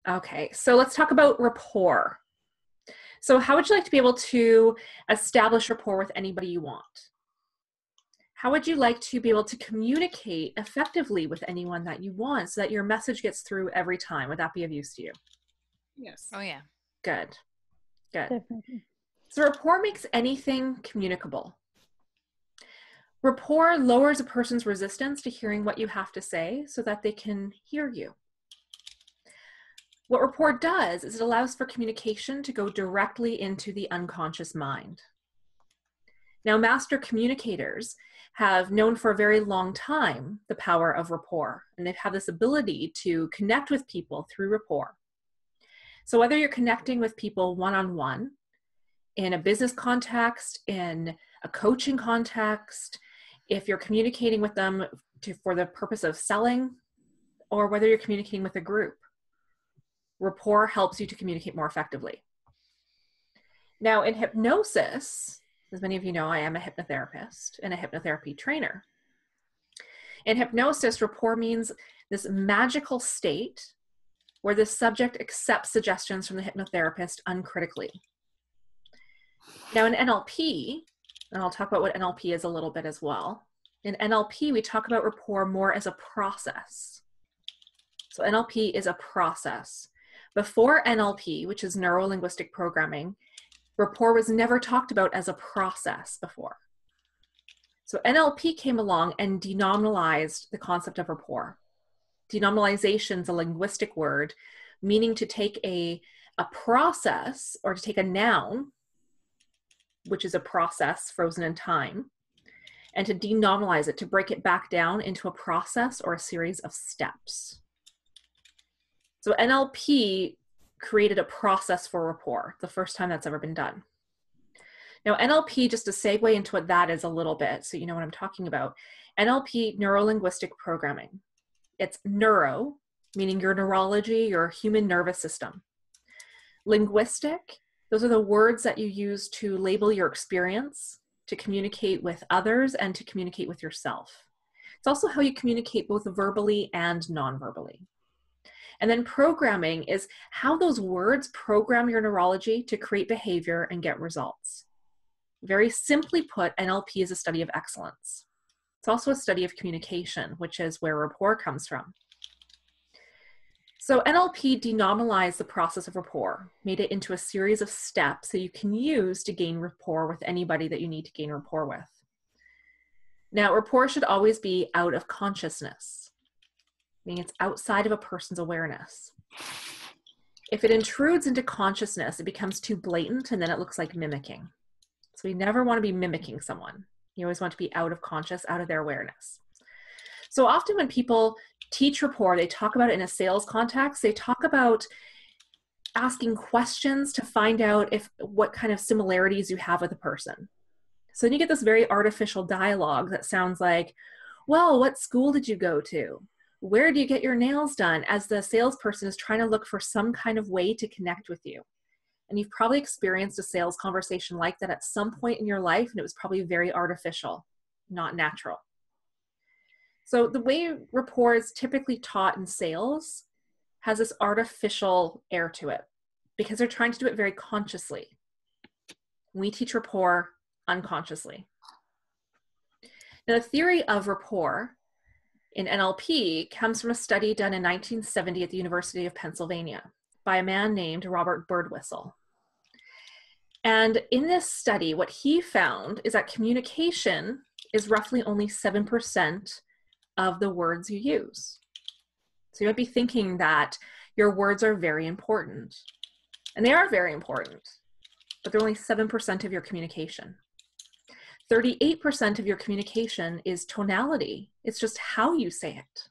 Okay, so let's talk about rapport. So how would you like to be able to establish rapport with anybody you want? How would you like to be able to communicate effectively with anyone that you want so that your message gets through every time? Would that be of use to you? Yes. Oh, yeah. Good, good. Definitely. So rapport makes anything communicable. Rapport lowers a person's resistance to hearing what you have to say so that they can hear you. What rapport does is it allows for communication to go directly into the unconscious mind. Now, master communicators have known for a very long time the power of rapport, and they've had this ability to connect with people through rapport. So whether you're connecting with people one-on-one, in a business context, in a coaching context, if you're communicating with them for the purpose of selling, or whether you're communicating with a group, rapport helps you to communicate more effectively. Now, in hypnosis, as many of you know, I am a hypnotherapist and a hypnotherapy trainer. In hypnosis, rapport means this magical state where the subject accepts suggestions from the hypnotherapist uncritically. Now, in NLP, and I'll talk about what NLP is a little bit as well. In NLP, we talk about rapport more as a process. So NLP is a process. Before NLP, which is neuro-linguistic programming, rapport was never talked about as a process before. So NLP came along and denominalized the concept of rapport. Denominalization is a linguistic word meaning to take a process, or to take a noun, which is a process frozen in time, and to denominalize it, to break it back down into a process or a series of steps. So NLP created a process for rapport, the first time that's ever been done. Now NLP, just to segue into what that is a little bit, so you know what I'm talking about. NLP, neuro-linguistic programming. It's neuro, meaning your neurology, your human nervous system. Linguistic, those are the words that you use to label your experience, to communicate with others, and to communicate with yourself. It's also how you communicate both verbally and non-verbally. And then programming is how those words program your neurology to create behavior and get results. Very simply put, NLP is a study of excellence. It's also a study of communication, which is where rapport comes from. So NLP denominalized the process of rapport, made it into a series of steps that you can use to gain rapport with anybody that you need to gain rapport with. Now, rapport should always be out of consciousness, meaning it's outside of a person's awareness. If it intrudes into consciousness, it becomes too blatant and then it looks like mimicking. So you never want to be mimicking someone. You always want to be out of conscious, out of their awareness. So often when people teach rapport, they talk about it in a sales context. They talk about asking questions to find out what kind of similarities you have with a person. So then you get this very artificial dialogue that sounds like, well, what school did you go to? Where do you get your nails done? As the salesperson is trying to look for some kind of way to connect with you. And you've probably experienced a sales conversation like that at some point in your life, and it was probably very artificial, not natural. So the way rapport is typically taught in sales has this artificial air to it because they're trying to do it very consciously. We teach rapport unconsciously. Now, the theory of rapport in NLP comes from a study done in 1970 at the University of Pennsylvania by a man named Robert Birdwhistle. And in this study, what he found is that communication is roughly only 7% of the words you use. So you might be thinking that your words are very important. And they are very important, but they're only 7% of your communication. 38% of your communication is tonality. It's just how you say it.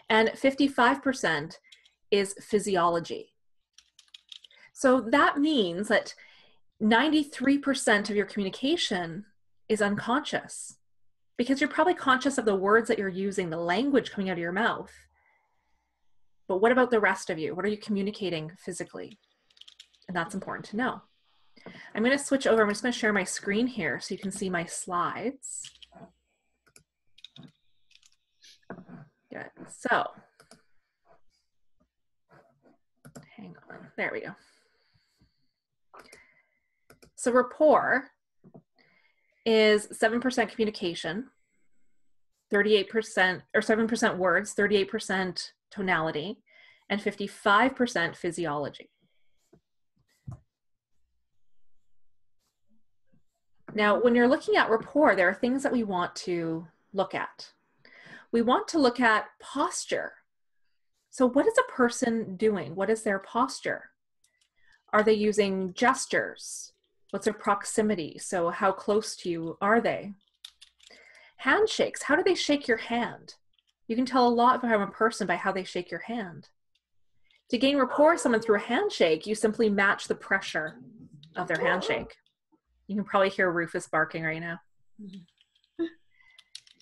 And 55% is physiology. So that means that 93% of your communication is unconscious because you're probably conscious of the words that you're using, the language coming out of your mouth. But what about the rest of you? What are you communicating physically? And that's important to know. I'm going to switch over. I'm just going to share my screen here so you can see my slides. Good. So There we go. So rapport is 7% communication, 38% or 7% words, 38% tonality, and 55% physiology. Now, when you're looking at rapport, there are things that we want to look at. We want to look at posture. So what is a person doing? What is their posture? Are they using gestures? What's their proximity? So how close to you are they? Handshakes, how do they shake your hand? You can tell a lot about a person by how they shake your hand. To gain rapport with someone through a handshake, you simply match the pressure of their handshake. You can probably hear Rufus barking right now.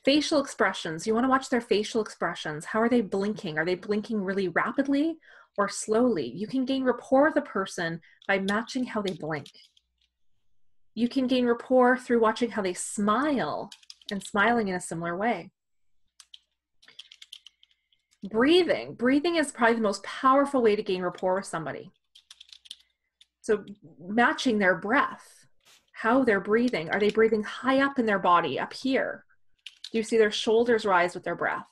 Facial expressions, you want to watch their facial expressions. How are they blinking? Are they blinking really rapidly or slowly? You can gain rapport with a person by matching how they blink. You can gain rapport through watching how they smile and smiling in a similar way. Breathing. Breathing is probably the most powerful way to gain rapport with somebody. So matching their breath, how they're breathing. Are they breathing high up in their body, up here? Do you see their shoulders rise with their breath?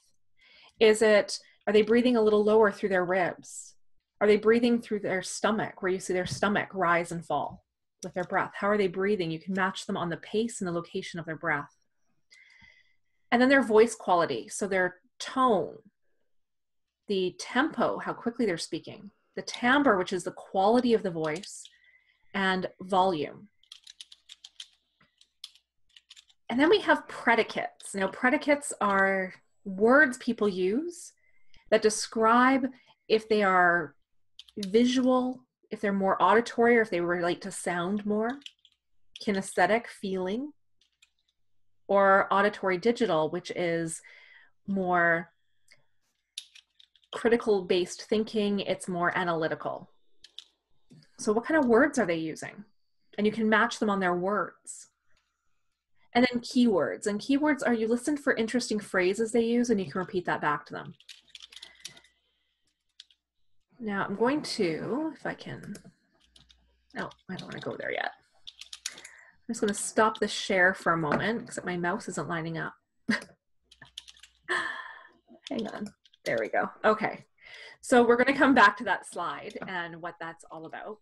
Are they breathing a little lower through their ribs? Are they breathing through their stomach, where you see their stomach rise and fall with their breath? How are they breathing? You can match them on the pace and the location of their breath. And then their voice quality, so their tone, the tempo, how quickly they're speaking, the timbre, which is the quality of the voice, and volume. And then we have predicates. Now, predicates are words people use that describe if they are visual, if they're more auditory, or if they relate to sound more, kinesthetic, feeling, or auditory digital, which is more critical based thinking. It's more analytical. So what kind of words are they using? And you can match them on their words. And then keywords. And keywords are, you listen for interesting phrases they use and you can repeat that back to them. Now I'm going to, if I can, no, I don't want to go there yet. I'm just going to stop the share for a moment because my mouse isn't lining up. Hang on. There we go. Okay. So we're going to come back to that slide and what that's all about.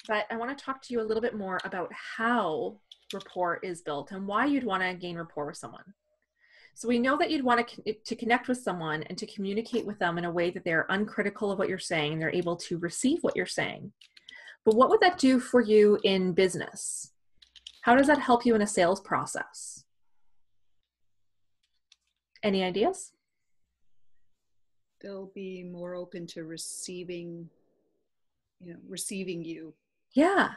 But I want to talk to you a little bit more about how rapport is built and why you'd want to gain rapport with someone. So we know that you'd want to connect with someone and to communicate with them in a way that they're uncritical of what you're saying and they're able to receive what you're saying. But what would that do for you in business? How does that help you in a sales process? Any ideas? They'll be more open to receiving you. Yeah.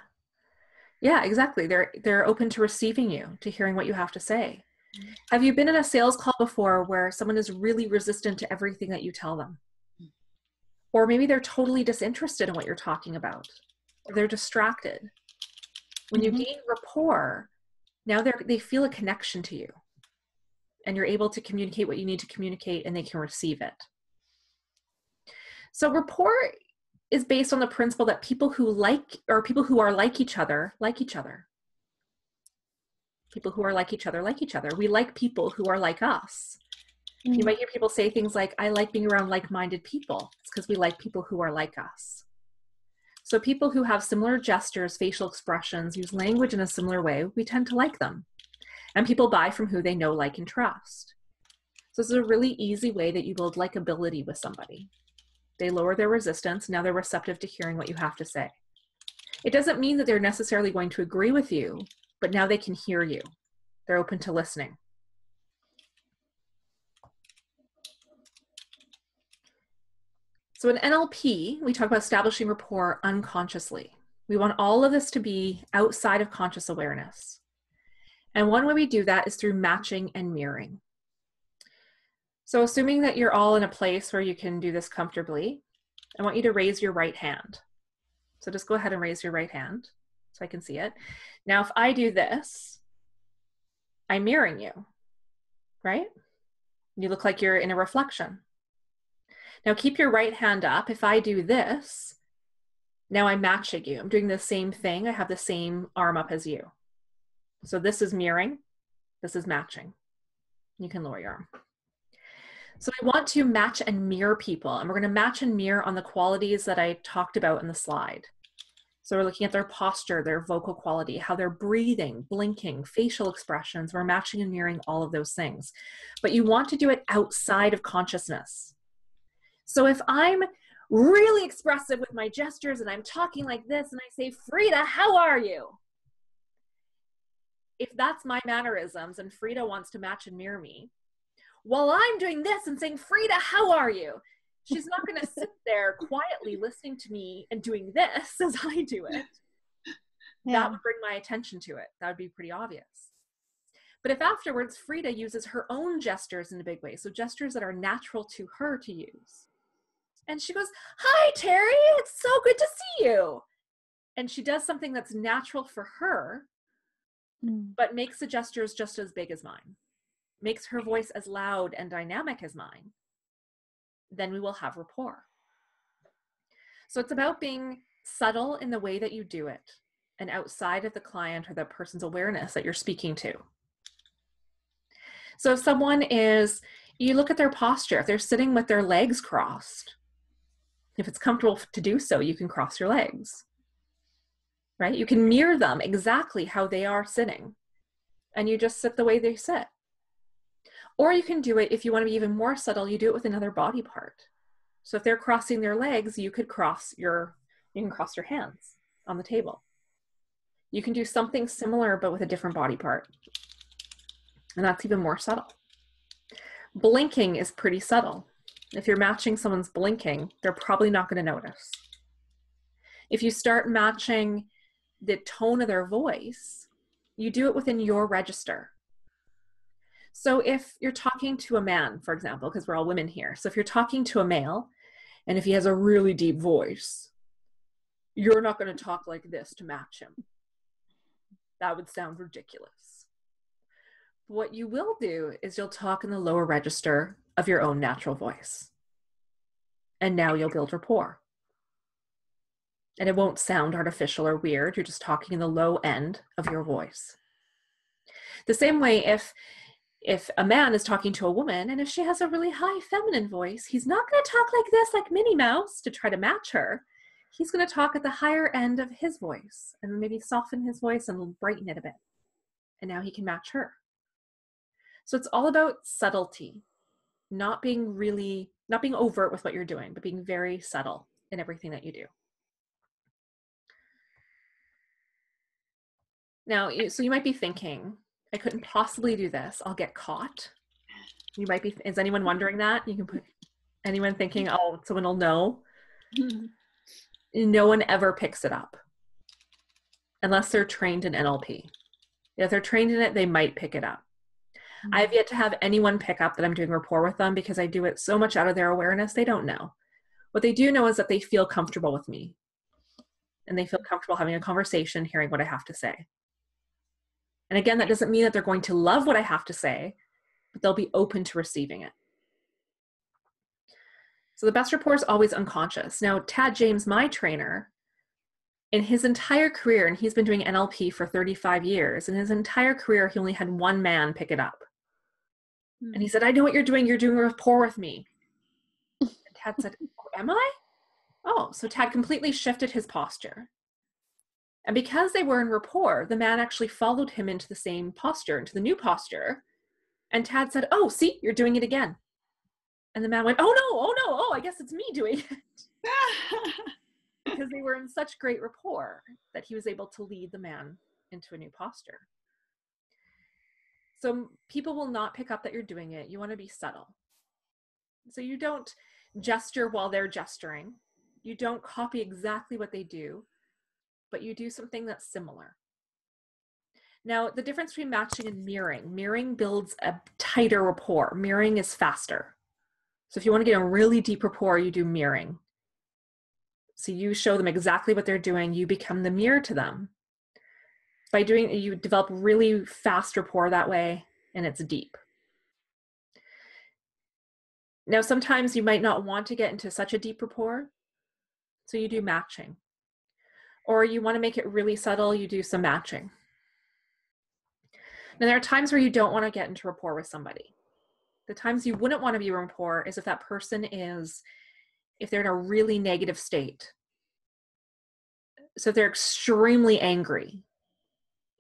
Yeah, exactly. They're open to receiving you, to hearing what you have to say. Mm-hmm. Have you been in a sales call before where someone is really resistant to everything that you tell them? Mm-hmm. Or maybe they're totally disinterested in what you're talking about, or they're distracted. When you gain rapport, now they feel a connection to you and you're able to communicate what you need to communicate and they can receive it. So rapport is based on the principle that people who are like each other, like each other. People who are like each other, like each other. We like people who are like us. Mm-hmm. You might hear people say things like, I like being around like-minded people. It's because we like people who are like us. So people who have similar gestures, facial expressions, use language in a similar way, we tend to like them. And people buy from who they know, like, and trust. So this is a really easy way that you build likability with somebody. They lower their resistance. Now they're receptive to hearing what you have to say. It doesn't mean that they're necessarily going to agree with you, but now they can hear you. They're open to listening. So in NLP, we talk about establishing rapport unconsciously. We want all of this to be outside of conscious awareness. And one way we do that is through matching and mirroring. So assuming that you're all in a place where you can do this comfortably, I want you to raise your right hand. So just go ahead and raise your right hand so I can see it. Now, if I do this, I'm mirroring you, right? You look like you're in a reflection. Now keep your right hand up. If I do this, now I'm matching you. I'm doing the same thing. I have the same arm up as you. So this is mirroring. This is matching. You can lower your arm. So I want to match and mirror people, and we're going to match and mirror on the qualities that I talked about in the slide. So we're looking at their posture, their vocal quality, how they're breathing, blinking, facial expressions. We're matching and mirroring all of those things. But you want to do it outside of consciousness. So if I'm really expressive with my gestures and I'm talking like this and I say, Frida, how are you? If that's my mannerisms and Frida wants to match and mirror me, while I'm doing this and saying, Frida, how are you? She's not going to sit there quietly listening to me and doing this as I do it. Yeah. That would bring my attention to it. That would be pretty obvious. But if afterwards Frida uses her own gestures in a big way, so gestures that are natural to her to use, and she goes, hi, Teri, it's so good to see you. And she does something that's natural for her, but makes the gestures just as big as mine, makes her voice as loud and dynamic as mine, then we will have rapport. So it's about being subtle in the way that you do it and outside of the client or the person's awareness that you're speaking to. So if someone is, you look at their posture, if they're sitting with their legs crossed, if it's comfortable to do so, you can cross your legs, right? You can mirror them exactly how they are sitting, and you just sit the way they sit. Or you can do it, if you want to be even more subtle, you do it with another body part. So if they're crossing their legs, you can cross your hands on the table. You can do something similar, but with a different body part. And that's even more subtle. Blinking is pretty subtle. If you're matching someone's blinking, they're probably not going to notice. If you start matching the tone of their voice, you do it within your register. So if you're talking to a man, for example, because we're all women here. So if you're talking to a male, and if he has a really deep voice, you're not going to talk like this to match him. That would sound ridiculous. What you will do is you'll talk in the lower register of your own natural voice. And now you'll build rapport. And it won't sound artificial or weird. You're just talking in the low end of your voice. The same way if a man is talking to a woman, and if she has a really high feminine voice, he's not going to talk like this, like Minnie Mouse, to try to match her. He's going to talk at the higher end of his voice and maybe soften his voice and brighten it a bit. And now he can match her. So it's all about subtlety, not being overt with what you're doing, but being very subtle in everything that you do. Now, so you might be thinking, I couldn't possibly do this. I'll get caught. You might be, is anyone wondering that? You can put, anyone thinking, oh, someone will know? No one ever picks it up unless they're trained in NLP. If they're trained in it, they might pick it up. I've yet to have anyone pick up that I'm doing rapport with them because I do it so much out of their awareness, they don't know. What they do know is that they feel comfortable with me and they feel comfortable having a conversation, hearing what I have to say. And again, that doesn't mean that they're going to love what I have to say, but they'll be open to receiving it. So the best rapport is always unconscious. Now, Tad James, my trainer, in his entire career, and he's been doing NLP for 35 years, in his entire career, he only had one man pick it up. And he said, I know what you're doing rapport with me. And Tad said, oh, am I? Oh, so Tad completely shifted his posture. And because they were in rapport, the man actually followed him into the same posture, into the new posture. And Tad said, oh, see, you're doing it again. And the man went, oh, I guess it's me doing it. Because they were in such great rapport that he was able to lead the man into a new posture. So people will not pick up that you're doing it. You want to be subtle. So you don't gesture while they're gesturing. You don't copy exactly what they do, but you do something that's similar. Now, the difference between matching and mirroring builds a tighter rapport. Mirroring is faster. So if you want to get a really deep rapport, you do mirroring. So you show them exactly what they're doing. You become the mirror to them. By doing it, you develop really fast rapport that way, and it's deep. Now, sometimes you might not want to get into such a deep rapport, so you do matching. Or you want to make it really subtle, you do some matching. Now, there are times where you don't want to get into rapport with somebody. The times you wouldn't want to be in rapport is if that person if they're in a really negative state. So if they're extremely angry,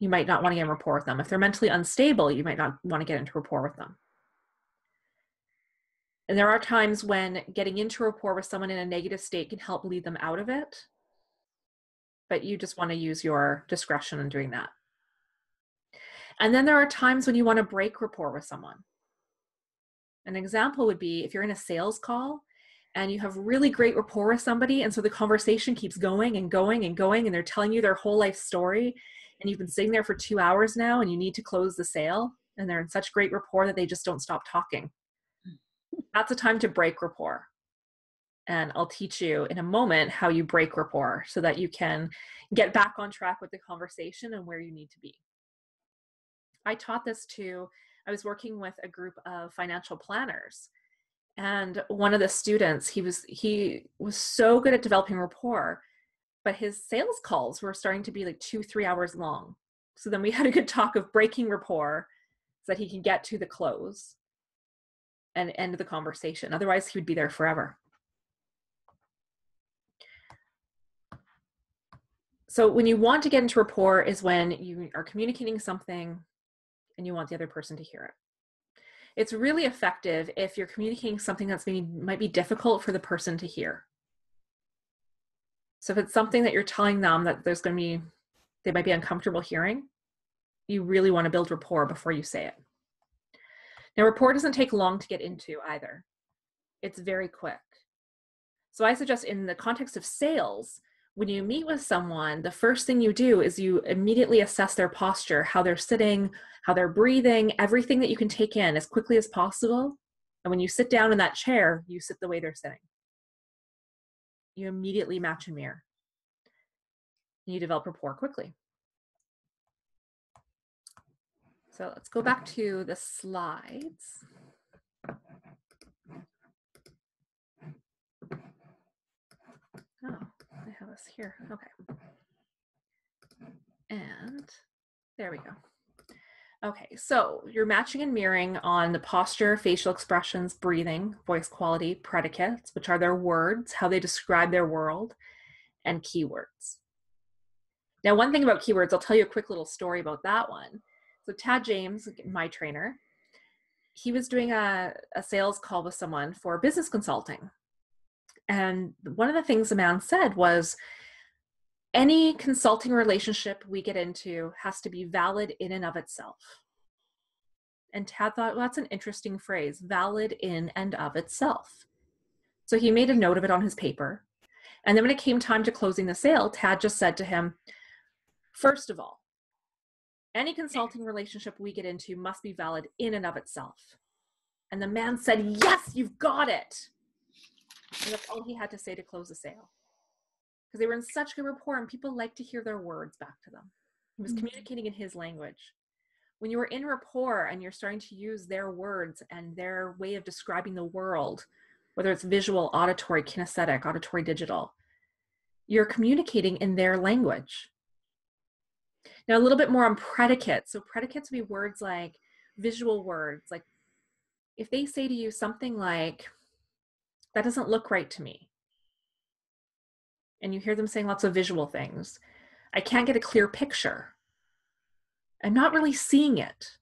you might not want to get in rapport with them. If they're mentally unstable, you might not want to get into rapport with them. And there are times when getting into rapport with someone in a negative state can help lead them out of it, but you just want to use your discretion in doing that. And then there are times when you want to break rapport with someone. An example would be if you're in a sales call and you have really great rapport with somebody, and so the conversation keeps going and going and going, and they're telling you their whole life story, and you've been sitting there for 2 hours now, and you need to close the sale, and they're in such great rapport that they just don't stop talking. That's a time to break rapport. And I'll teach you in a moment how you break rapport so that you can get back on track with the conversation and where you need to be. I taught this I was working with a group of financial planners, and one of the students, he was so good at developing rapport, but his sales calls were starting to be like 2-3 hours long. So then we had a good talk of breaking rapport so that he can get to the close and end the conversation. Otherwise, he would be there forever. So when you want to get into rapport is when you are communicating something and you want the other person to hear it. It's really effective if you're communicating something that's might be difficult for the person to hear. So if it's something that you're telling them that they might be uncomfortable hearing, you really want to build rapport before you say it. Now, rapport doesn't take long to get into either. It's very quick. So I suggest in the context of sales, when you meet with someone, the first thing you do is you immediately assess their posture, how they're sitting, how they're breathing, everything that you can take in as quickly as possible. And when you sit down in that chair, you sit the way they're sitting. You immediately match and mirror. You develop rapport quickly. So let's go back to the slides. Oh, I have this here. Okay. And there we go. Okay, so you're matching and mirroring on the posture, facial expressions, breathing, voice quality, predicates, which are their words, how they describe their world, and keywords. Now, one thing about keywords, I'll tell you a quick little story about that one. So Tad James, my trainer, he was doing a sales call with someone for business consulting. And one of the things the man said was, any consulting relationship we get into has to be valid in and of itself. And Tad thought, well, that's an interesting phrase, valid in and of itself. So he made a note of it on his paper. And then when it came time to closing the sale, Tad just said to him, first of all, any consulting relationship we get into must be valid in and of itself. And the man said, yes, you've got it. And that's all he had to say to close the sale. Because they were in such good rapport and people like to hear their words back to them. He was communicating in his language. When you are in rapport and you're starting to use their words and their way of describing the world, whether it's visual, auditory, kinesthetic, auditory, digital, you're communicating in their language. Now, a little bit more on predicates. So predicates would be words like visual words. Like if they say to you something like, that doesn't look right to me, and you hear them saying lots of visual things, I can't get a clear picture. I'm not really seeing it.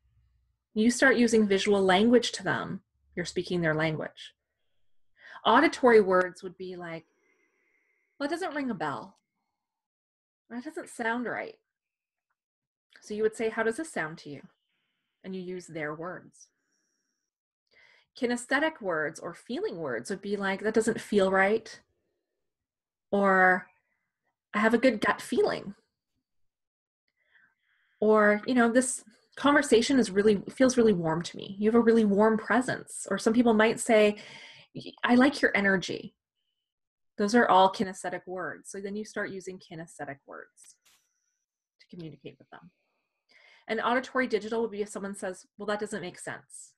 You start using visual language to them, you're speaking their language. Auditory words would be like, well, it doesn't ring a bell. That doesn't sound right. So you would say, how does this sound to you? And you use their words. Kinesthetic words or feeling words would be like, that doesn't feel right. Or I have a good gut feeling. Or, this conversation feels really warm to me. You have a really warm presence. Or some people might say, I like your energy. Those are all kinesthetic words. So then you start using kinesthetic words to communicate with them. And auditory digital would be if someone says, well, that doesn't make sense.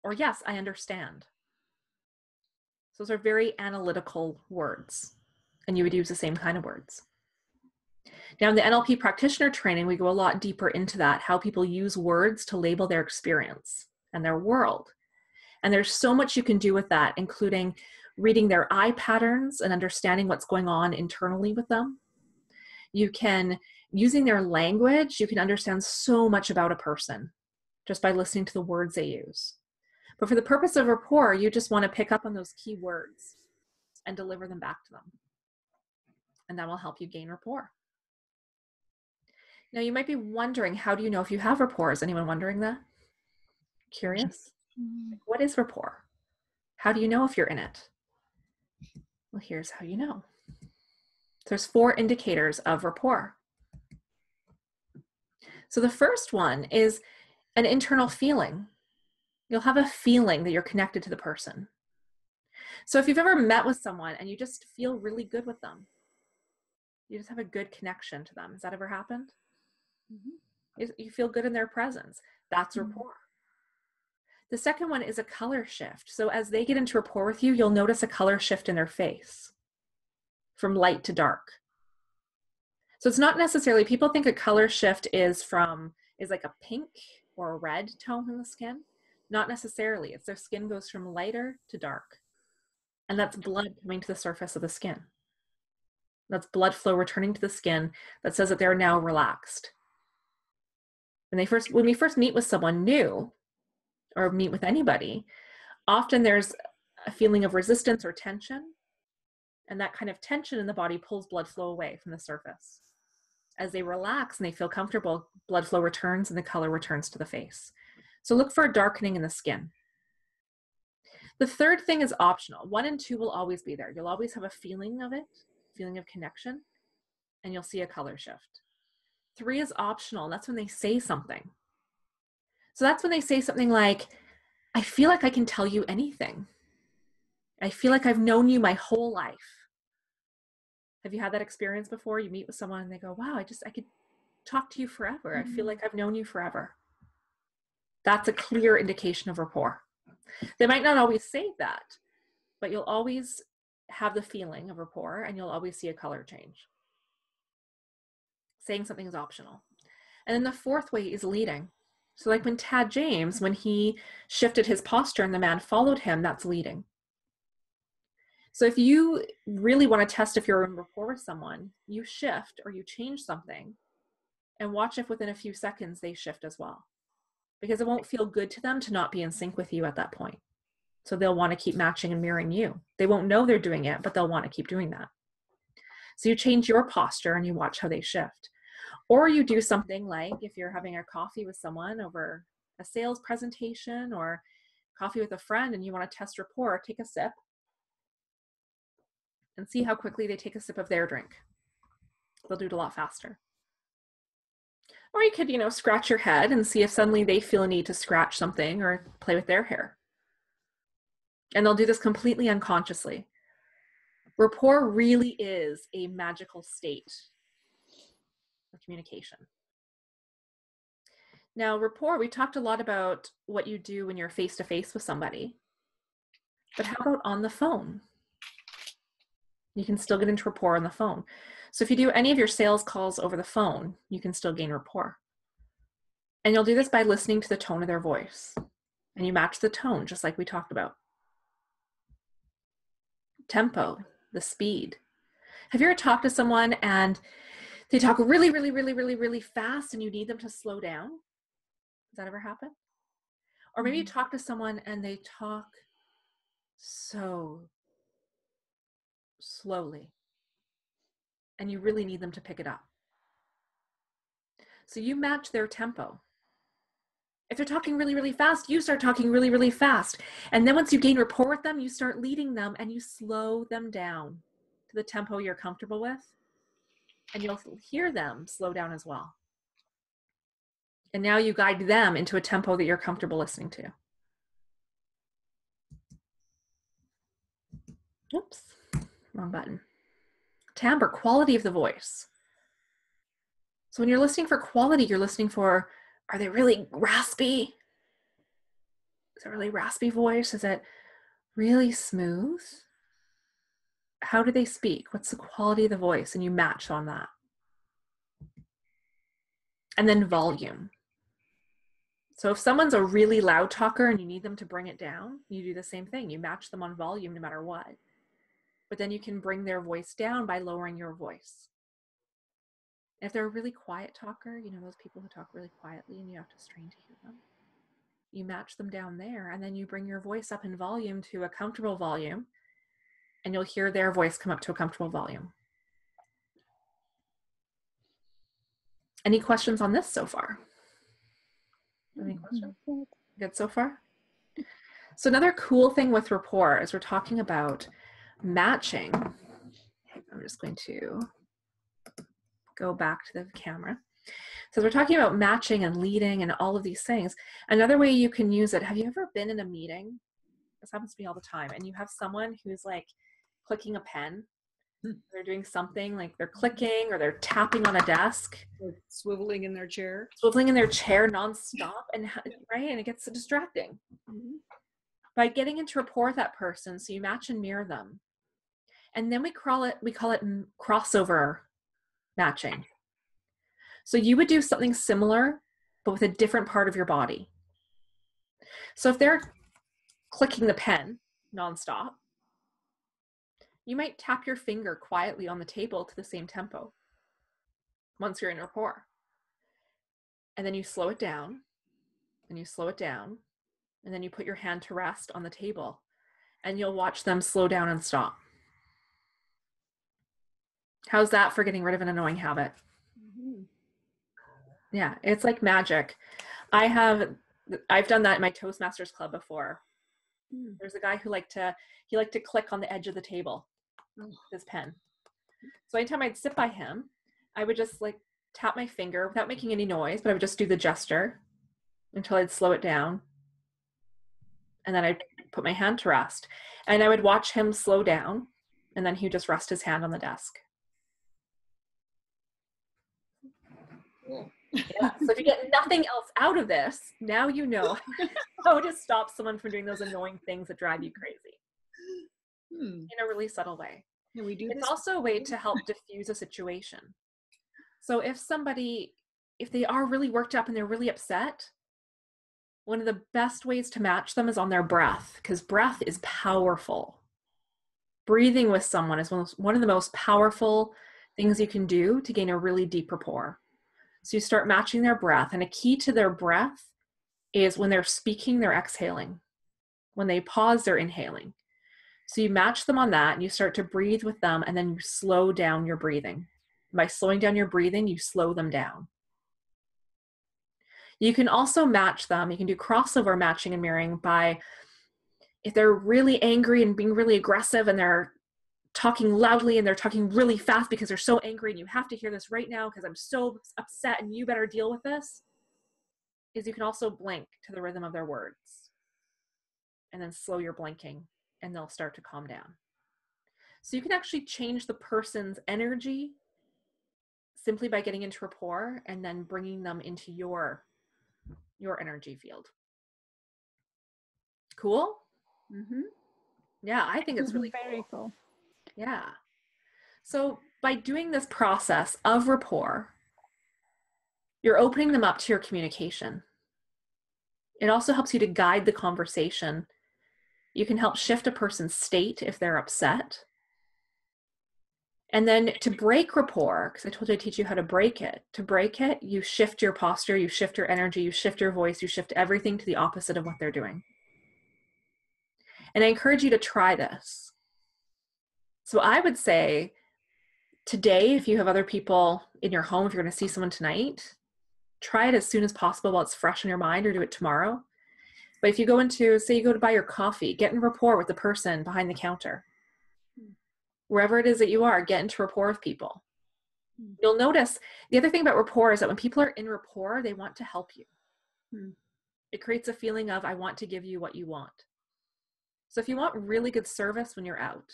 Or yes, I understand. So those are very analytical words, and you would use the same kind of words. Now, in the NLP practitioner training, we go a lot deeper into that, how people use words to label their experience and their world. And there's so much you can do with that, including reading their eye patterns and understanding what's going on internally with them. You can, using their language, you can understand so much about a person just by listening to the words they use. But for the purpose of rapport, you just want to pick up on those key words and deliver them back to them. And that will help you gain rapport. Now, you might be wondering, how do you know if you have rapport? Is anyone wondering that? Curious? What is rapport? How do you know if you're in it? Well, here's how you know. There's 4 indicators of rapport. So the first one is an internal feeling. You'll have a feeling that you're connected to the person. So if you've ever met with someone and you just feel really good with them, you just have a good connection to them. Has that ever happened? Mm-hmm. You feel good in their presence. That's rapport. The second one is a color shift. So as they get into rapport with you, you'll notice a color shift in their face from light to dark. So it's not necessarily, people think a color shift is like a pink or a red tone in the skin. Not necessarily. It's their skin goes from lighter to dark. And that's blood coming to the surface of the skin. That's blood flow returning to the skin that says that they're now relaxed. When we first meet with someone new or meet with anybody, often there's a feeling of resistance or tension. And that kind of tension in the body pulls blood flow away from the surface. As they relax and they feel comfortable, blood flow returns and the color returns to the face. So look for a darkening in the skin. The third thing is optional. 1 and 2 will always be there. You'll always have a feeling of it, feeling of connection, and you'll see a color shift. 3 is optional, and that's when they say something. So that's when they say something like, I feel like I can tell you anything. I feel like I've known you my whole life. Have you had that experience before? You meet with someone and they go, wow, I could talk to you forever. I feel like I've known you forever. That's a clear indication of rapport. They might not always say that, but you'll always have the feeling of rapport and you'll always see a color change. Saying something is optional. And then the fourth way is leading. So like when Tad James, when he shifted his posture and the man followed him, that's leading. So if you really want to test if you're in rapport with someone, you shift or you change something and watch if within a few seconds they shift as well. Because it won't feel good to them to not be in sync with you at that point. So they'll want to keep matching and mirroring you. They won't know they're doing it, but they'll want to keep doing that. So you change your posture and you watch how they shift. Or you do something like if you're having a coffee with someone over a sales presentation or coffee with a friend and you want to test rapport, take a sip and see how quickly they take a sip of their drink. They'll do it a lot faster. Or you could, scratch your head and see if suddenly they feel a need to scratch something or play with their hair. And they'll do this completely unconsciously. Rapport really is a magical state of communication. Now, rapport, we talked a lot about what you do when you're face-to-face with somebody. But how about on the phone? You can still get into rapport on the phone. So if you do any of your sales calls over the phone, you can still gain rapport. And you'll do this by listening to the tone of their voice. And you match the tone, just like we talked about. Tempo, the speed. Have you ever talked to someone and they talk really, really, really, really, really fast and you need them to slow down? Does that ever happen? Or maybe you talk to someone and they talk so slowly and you really need them to pick it up. So you match their tempo. If they're talking really, really fast, you start talking really, really fast. And then once you gain rapport with them, you start leading them and you slow them down to the tempo you're comfortable with. And you'll hear them slow down as well. And now you guide them into a tempo that you're comfortable listening to. Oops, wrong button. Timbre, quality of the voice. So when you're listening for quality, you're listening for, are they really raspy? Is it a really raspy voice? Is it really smooth? how do they speak? What's the quality of the voice? And you match on that. And then volume. So if someone's a really loud talker and you need them to bring it down, you do the same thing. You match them on volume no matter what. But then you can bring their voice down by lowering your voice. If they're a really quiet talker, you know, those people who talk really quietly and you have to strain to hear them, you match them down there, and then you bring your voice up in volume to a comfortable volume, and you'll hear their voice come up to a comfortable volume. Any questions on this so far? Any questions? Good so far? So another cool thing with rapport is we're talking about matching. I'm just going to go back to the camera. So we're talking about matching and leading and all of these things. Another way you can use it, have you ever been in a meeting? This happens to me all the time. And you have someone who's like clicking a pen. They're doing something, like they're clicking or they're tapping on a desk. Or swiveling in their chair. Swiveling in their chair nonstop, and right, and it gets distracting. By getting into rapport with that person, so you match and mirror them. And then we call it crossover matching. So you would do something similar, but with a different part of your body. So if they're clicking the pen nonstop, you might tap your finger quietly on the table to the same tempo once you're in rapport. And then you slow it down, and you slow it down, and then you put your hand to rest on the table, and you'll watch them slow down and stop. How's that for getting rid of an annoying habit? Yeah, it's like magic. I've done that in my Toastmasters club before. There's a guy who liked to click on the edge of the table with his pen. So anytime I'd sit by him, I would just like tap my finger without making any noise, but I would just do the gesture until I'd slow it down. And then I'd put my hand to rest. And I would watch him slow down, and then he'd just rest his hand on the desk. Cool. Yeah. So if you get nothing else out of this, now you know how to stop someone from doing those annoying things that drive you crazy in a really subtle way. And we do It's this. also a way to help diffuse a situation. So if they are really worked up and they're really upset, one of the best ways to match them is on their breath, because breath is powerful. Breathing with someone is one of the most powerful things you can do to gain a really deep rapport. So you start matching their breath, and a key to their breath is when they're speaking, they're exhaling. When they pause, they're inhaling. So you match them on that, and you start to breathe with them, and then you slow down your breathing. By slowing down your breathing, you slow them down. You can also match them. You can do crossover matching and mirroring by, if they're really angry and being really aggressive and they're talking loudly and they're talking really fast because they're so angry and you have to hear this right now because I'm so upset and you better deal with this, is you can also blink to the rhythm of their words and then slow your blinking, and they'll start to calm down. So you can actually change the person's energy simply by getting into rapport and then bringing them into your energy field. Cool? Yeah, I think it's really very cool. Yeah. So by doing this process of rapport, you're opening them up to your communication. It also helps you to guide the conversation. You can help shift a person's state if they're upset. And then to break rapport, because I told you I'd teach you how to break it. To break it, you shift your posture, you shift your energy, you shift your voice, you shift everything to the opposite of what they're doing. And I encourage you to try this. So I would say today, if you have other people in your home, if you're going to see someone tonight, try it as soon as possible while it's fresh in your mind, or do it tomorrow. But if you go into, say you go to buy your coffee, get in rapport with the person behind the counter. Wherever it is that you are, get into rapport with people. You'll notice, the other thing about rapport is that when people are in rapport, they want to help you. It creates a feeling of, I want to give you what you want. So if you want really good service when you're out,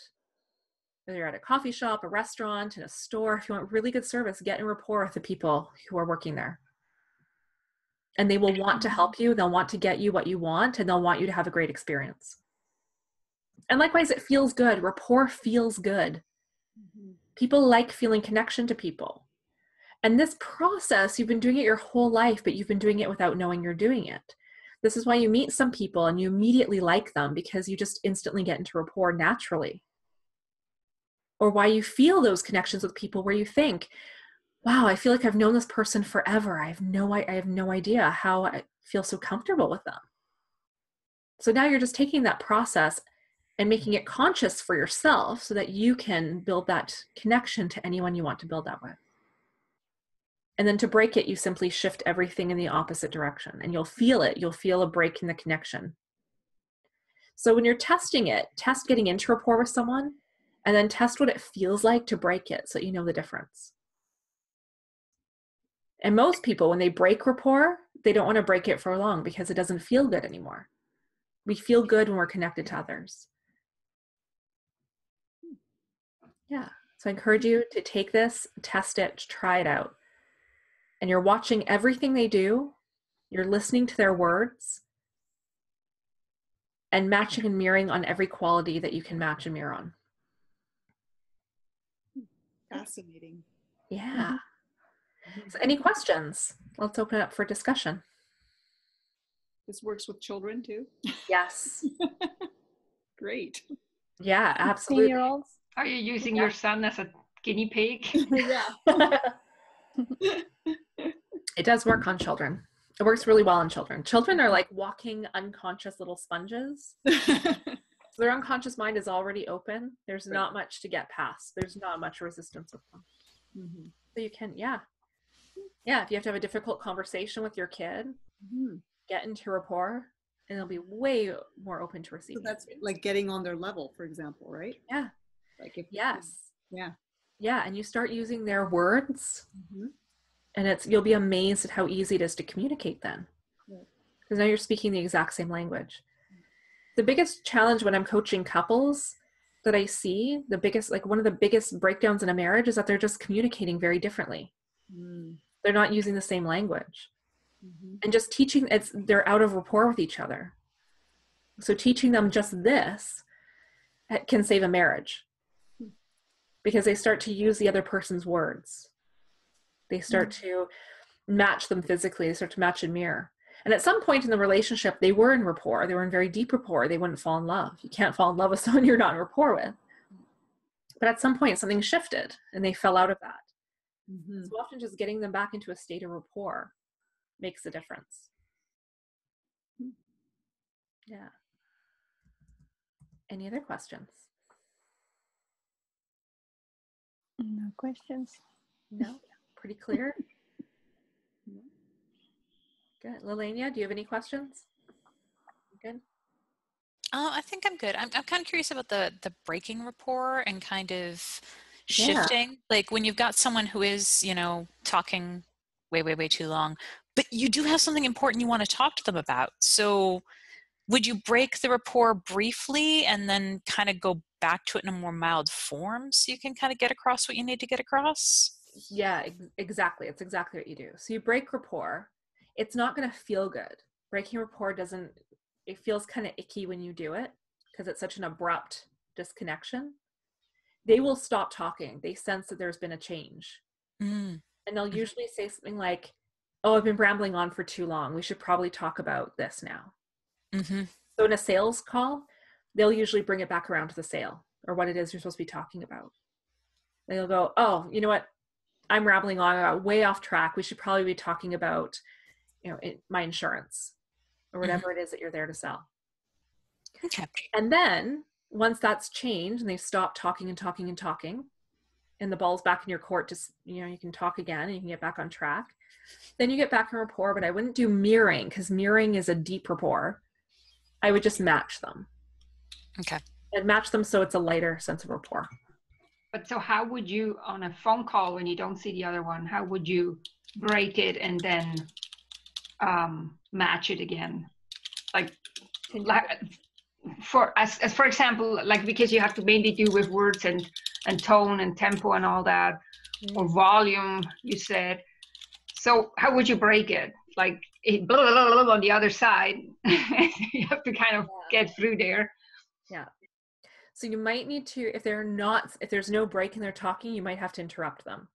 whether you're at a coffee shop, a restaurant, in a store, if you want really good service, get in rapport with the people who are working there. And they will want to help you, they'll want to get you what you want, and they'll want you to have a great experience. And likewise, it feels good. Rapport feels good. Mhm. People like feeling connection to people. And this process, you've been doing it your whole life, but you've been doing it without knowing you're doing it. This is why you meet some people and you immediately like them, because you just instantly get into rapport naturally. Or why you feel those connections with people where you think, wow, I feel like I've known this person forever. I have no idea how I feel so comfortable with them. So now you're just taking that process and making it conscious for yourself so that you can build that connection to anyone you want to build that with. And then to break it, you simply shift everything in the opposite direction and you'll feel it. You'll feel a break in the connection. So when you're testing it, test getting into rapport with someone and then test what it feels like to break it so that you know the difference. And most people, when they break rapport, they don't want to break it for long because it doesn't feel good anymore. We feel good when we're connected to others. Yeah. So I encourage you to take this, test it, try it out. And you're watching everything they do. You're listening to their words and matching and mirroring on every quality that you can match and mirror on. Fascinating. Yeah. So any questions? Let's open it up for discussion. This works with children too? Yes. Great. Yeah, absolutely. 16-year-olds. Are you using your son as a guinea pig? Yeah. It does work on children. It works really well on children. Children are like walking unconscious little sponges. So their unconscious mind is already open. There's not much to get past. There's not much resistance with them. Mm-hmm. So you can, yeah. Yeah, if you have to have a difficult conversation with your kid, Mm-hmm. get into rapport, and they'll be way more open to So receiving. that's like getting on their level, for example, right? Yeah. Like if Yes. Yeah. Yeah, and you start using their words, Mm-hmm. and you'll be amazed at how easy it is to communicate then. Right. Because now you're speaking the exact same language. The biggest challenge when I'm coaching couples that I see, one of the biggest breakdowns in a marriage is that they're just communicating very differently. Mm-hmm. They're not using the same language. Mm-hmm. And just teaching, they're out of rapport with each other. So teaching them just this can save a marriage, because they start to use the other person's words. They start to match them physically. They start to match and mirror. And at some point in the relationship, they were in rapport. They were in very deep rapport. They wouldn't fall in love. You can't fall in love with someone you're not in rapport with. But at some point, something shifted and they fell out of that. Mm-hmm. So often just getting them back into a state of rapport makes a difference. Yeah. Any other questions? No questions. No? Pretty clear? Good. Lelania, do you have any questions? Good. I think I'm good. I'm kind of curious about the breaking rapport and kind of shifting. Like when you've got someone who is, talking way too long, but you do have something important you want to talk to them about. So would you break the rapport briefly and then kind of go back to it in a more mild form so you can kind of get across what you need to get across? Yeah, exactly. It's exactly what you do. So you break rapport. It's not going to feel good. Breaking rapport it feels kind of icky when you do it because it's such an abrupt disconnection. They will stop talking. They sense that there's been a change. Mm. And they'll usually say something like, oh, I've been rambling on for too long. We should probably talk about this now. Mm-hmm. So in a sales call, they'll usually bring it back around to the sale or what it is you're supposed to be talking about. They'll go, oh, you know what? I'm rambling on, I got way off track. We should probably be talking about, my insurance or whatever it is that you're there to sell. Okay. And then once that's changed and they've stopped talking and talking and talking, and the ball's back in your court to, you can talk again and you can get back on track, then you get back in rapport. But I wouldn't do mirroring because mirroring is a deep rapport. I would just match them. Okay. And match them so it's a lighter sense of rapport. But so how would you, on a phone call when you don't see the other one, how would you break it and then match it again? Like for example, like because you have to mainly do with words and tone and tempo and all that, or volume, you said. So how would you break it? Like blah, blah, blah, blah, on the other side. You have to kind of get through there. Yeah. So you might need to, if there's no break in their talking, you might have to interrupt them.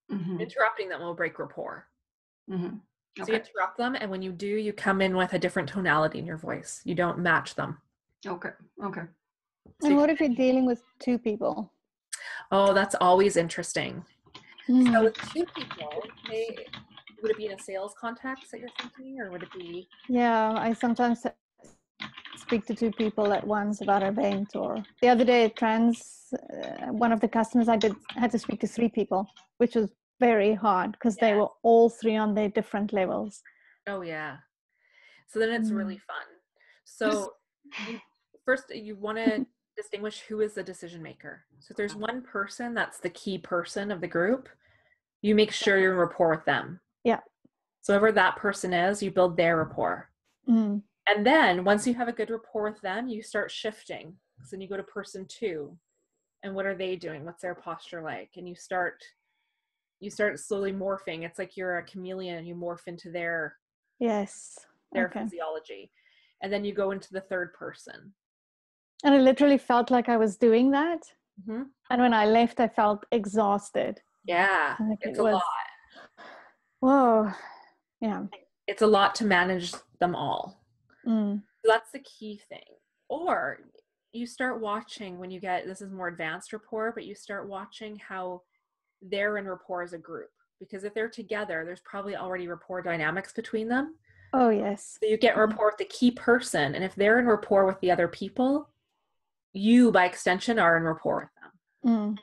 Interrupting them will break rapport. Okay. So you interrupt them, and when you do, you come in with a different tonality in your voice. You don't match them. Okay. And what if you're dealing with two people? Oh, that's always interesting. So with two people, would it be in a sales context that you're thinking, or would it be? Yeah, I sometimes speak to two people at once about an event, or the other day at one of the customers had to speak to three people, which was very hard because they were all three on their different levels. Oh yeah. So then it's really fun. So you want to distinguish who is the decision maker. So if there's one person that's the key person of the group, you make sure you're in rapport with them. Yeah. So whoever that person is, you build their rapport. And then once you have a good rapport with them, you start shifting. So then you go to person 2, and what are they doing? What's their posture like? And you start slowly morphing. It's like you're a chameleon, and you morph into their physiology. And then you go into the third person. And I literally felt like I was doing that. Mm-hmm. And when I left, I felt exhausted. Yeah, it's a lot. Whoa. Yeah. It's a lot to manage them all. So that's the key thing. Or you start watching when you get, this is more advanced rapport, but you start watching how they're in rapport as a group. Because if they're together, there's probably already rapport dynamics between them. Oh, yes. So you get rapport with the key person. And if they're in rapport with the other people, you, by extension, are in rapport with them.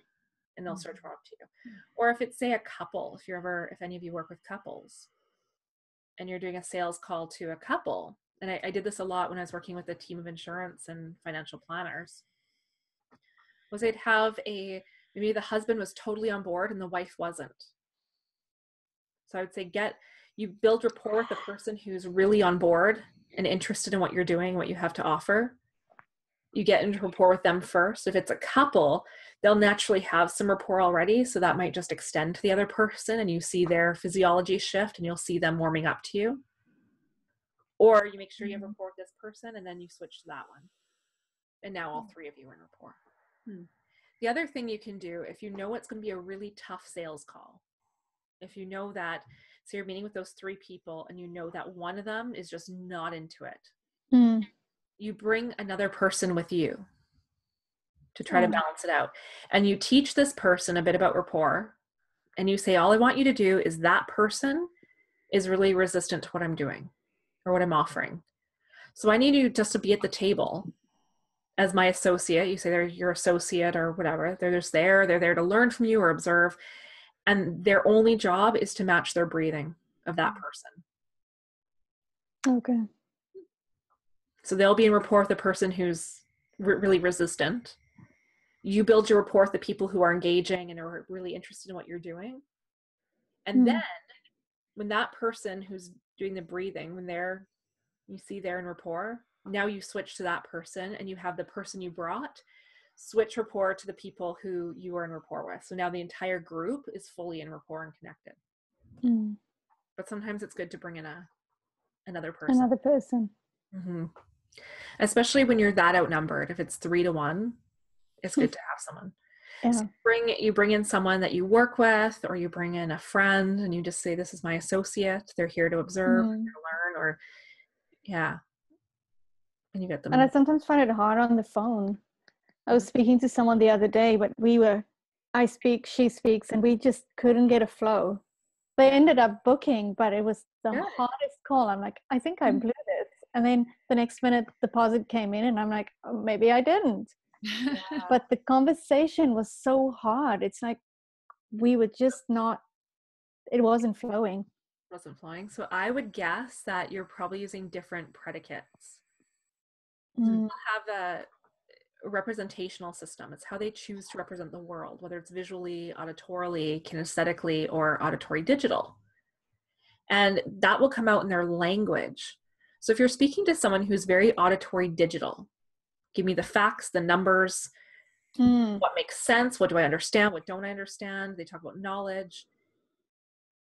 And they'll start to talk to you. Or if it's, say, a couple, if any of you work with couples, and you're doing a sales call to a couple, and I did this a lot when I was working with a team of insurance and financial planners, was they'd have maybe the husband was totally on board and the wife wasn't. So I would say you build rapport with the person who's really on board and interested in what you're doing, what you have to offer. You get into rapport with them first. If it's a couple, they'll naturally have some rapport already, so that might just extend to the other person, and you see their physiology shift, and you'll see them warming up to you. Or you make sure you have rapport with this person, and then you switch to that one. And now all three of you are in rapport. The other thing you can do, if you know it's going to be a really tough sales call, if you know that, so you're meeting with those three people, and you know that one of them is just not into it, you bring another person with you to try to balance it out. And you teach this person a bit about rapport, and you say, all I want you to do is that person is really resistant to what I'm doing or what I'm offering. So I need you just to be at the table as my associate. You say they're your associate or whatever. They're just there. They're there to learn from you or observe. And their only job is to match their breathing of that person. Okay. So they'll be in rapport with the person who's really resistant. You build your rapport with the people who are engaging and are really interested in what you're doing. And then when that person who's doing the breathing, you see they're in rapport, now you switch to that person, and you have the person you brought switch rapport to the people who you are in rapport with. So now the entire group is fully in rapport and connected. But sometimes it's good to bring in another person. Especially when you're that outnumbered. If it's 3-1, it's good to have someone. So you bring in someone that you work with, or you bring in a friend, and you just say, this is my associate. They're here to observe, to learn, or and you get them. And I sometimes find it hard on the phone. I was speaking to someone the other day, but I speak, she speaks, and we just couldn't get a flow. They ended up booking, but it was the hardest call. I'm like, I think I blew this. And then the next minute, the deposit came in, and I'm like, oh, maybe I didn't. But the conversation was so hard. It's like we were just it wasn't flowing. So I would guess that you're probably using different predicates. People have a representational system. It's how they choose to represent the world, whether it's visually, auditorily, kinesthetically, or auditory digital. And that will come out in their language. So if you're speaking to someone who's very auditory digital, give me the facts, the numbers, what makes sense, what do I understand, what don't I understand. They talk about knowledge.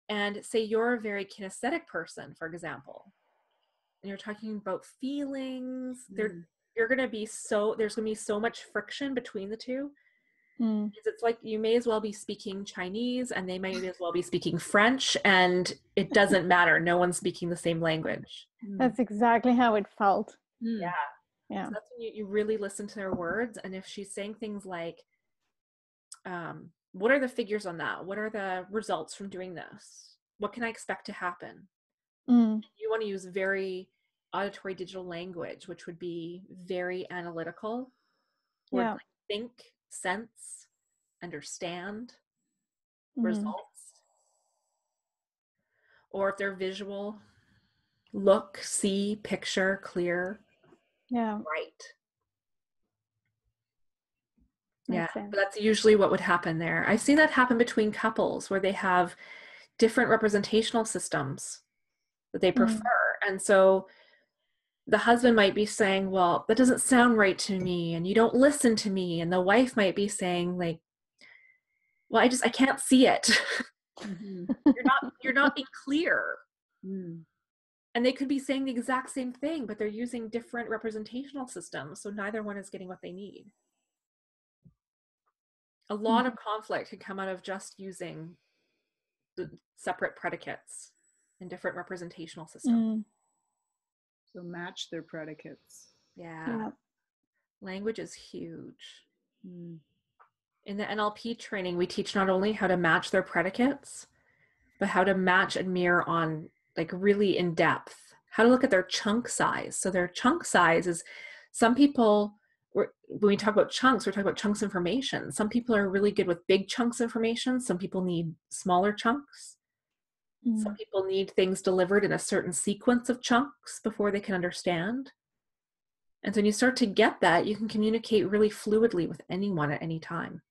And say you're a very kinesthetic person, for example, and you're talking about feelings, you're going to be there's going to be so much friction between the two. Mm. It's like you may as well be speaking Chinese and they might as well be speaking French, and it doesn't matter. No one's speaking the same language. That's exactly how it felt. Yeah. Yeah. So that's when you really listen to their words. And if she's saying things like, what are the figures on that? What are the results from doing this? What can I expect to happen? Mm. You want to use very auditory digital language, which would be very analytical. Words like think, sense, understand, results. Or if they're visual, look, see, picture, clear, right. Makes Yeah, sense. but that's usually what would happen there. I've seen that happen between couples where they have different representational systems that they prefer. And so the husband might be saying, well, that doesn't sound right to me, and you don't listen to me. And the wife might be saying, like, well, I can't see it. You're not being clear. And they could be saying the exact same thing, but they're using different representational systems. So neither one is getting what they need. A lot of conflict can come out of just using the separate predicates in different representational systems. So match their predicates. Yeah. Language is huge. In the NLP training, we teach not only how to match their predicates, but how to match and mirror on, like, really in depth, how to look at their chunk size. So their chunk size is, some people, when we talk about chunks, we're talking about chunks information. Some people are really good with big chunks information. Some people need smaller chunks. Some people need things delivered in a certain sequence of chunks before they can understand. And so when you start to get that, you can communicate really fluidly with anyone at any time.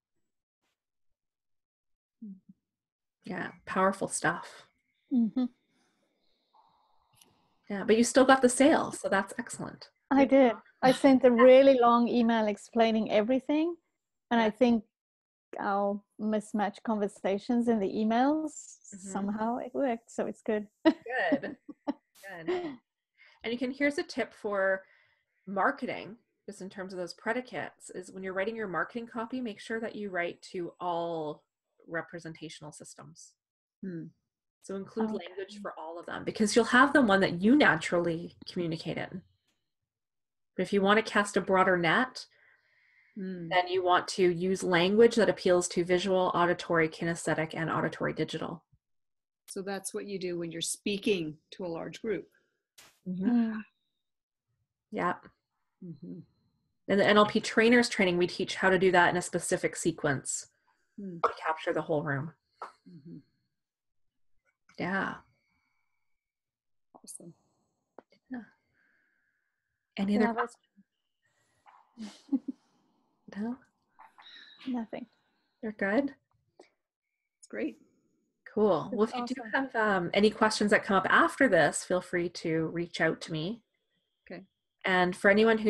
Yeah, powerful stuff. Yeah, but you still got the sale, so that's excellent. I did. I sent a really long email explaining everything, and I think I'll mismatch conversations in the emails. Somehow it worked, so it's good. Good. And here's a tip for marketing, just in terms of those predicates, is when you're writing your marketing copy, make sure that you write to all representational systems. So include language for all of them, because you'll have the one that you naturally communicate in. But if you want to cast a broader net, then you want to use language that appeals to visual, auditory, kinesthetic, and auditory digital. So that's what you do when you're speaking to a large group. Yeah. In the NLP trainers training, we teach how to do that in a specific sequence to capture the whole room. Yeah. Awesome. Yeah. Any other questions? No? Nothing. You're good? It's great. Cool. Well, if you do have any questions that come up after this, feel free to reach out to me. Okay. And for anyone who